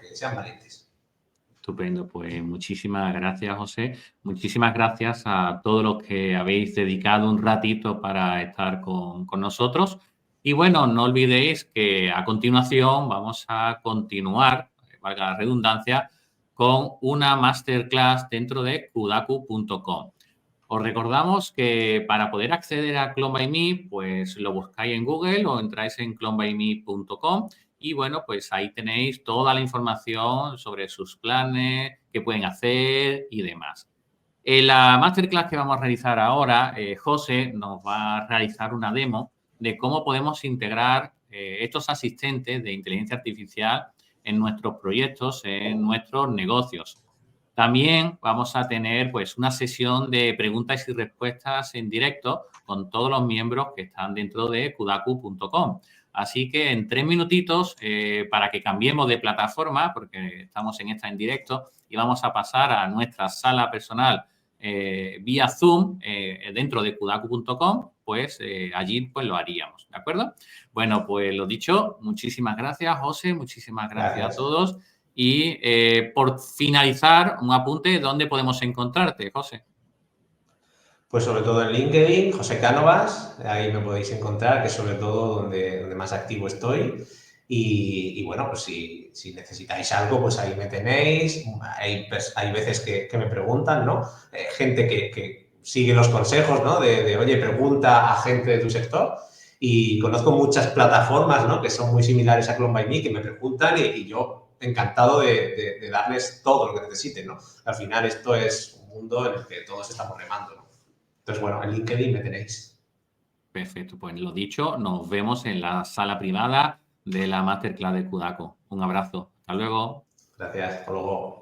que sean valientes. Estupendo, pues muchísimas gracias, José. Muchísimas gracias a todos los que habéis dedicado un ratito para estar con nosotros. Y bueno, no olvidéis que a continuación vamos a continuar, valga la redundancia, con una masterclass dentro de kudaku.com. Os recordamos que para poder acceder a Clone by Me, pues lo buscáis en Google o entráis en clonbyme.com y bueno, pues ahí tenéis toda la información sobre sus planes, qué pueden hacer y demás. En la masterclass que vamos a realizar ahora, José nos va a realizar una demo de cómo podemos integrar estos asistentes de inteligencia artificial en nuestros proyectos, en nuestros negocios. También vamos a tener pues una sesión de preguntas y respuestas en directo con todos los miembros que están dentro de kudaku.com. Así que en 3 minutitos, para que cambiemos de plataforma, porque estamos en esta en directo, y vamos a pasar a nuestra sala personal vía Zoom dentro de kudaku.com, pues allí pues lo haríamos, ¿de acuerdo? Bueno, pues lo dicho, muchísimas gracias, José, muchísimas gracias a todos. Y por finalizar, un apunte, ¿dónde podemos encontrarte, José? Pues sobre todo en LinkedIn, José Cánovas, ahí me podéis encontrar, que es sobre todo donde más activo estoy. Y bueno, pues si necesitáis algo, pues ahí me tenéis. Hay veces que me preguntan, ¿no? Gente que sigue los consejos, ¿no? Oye, pregunta a gente de tu sector. Y conozco muchas plataformas, ¿no?, que son muy similares a Clone by Me, que me preguntan y yo encantado de darles todo lo que necesiten, ¿no? Al final esto es un mundo en el que todos estamos remando, ¿no? Entonces, bueno, en LinkedIn me tenéis. Perfecto, pues lo dicho, nos vemos en la sala privada de la Masterclass de Kudaku. Un abrazo. Hasta luego. Gracias. Hasta luego.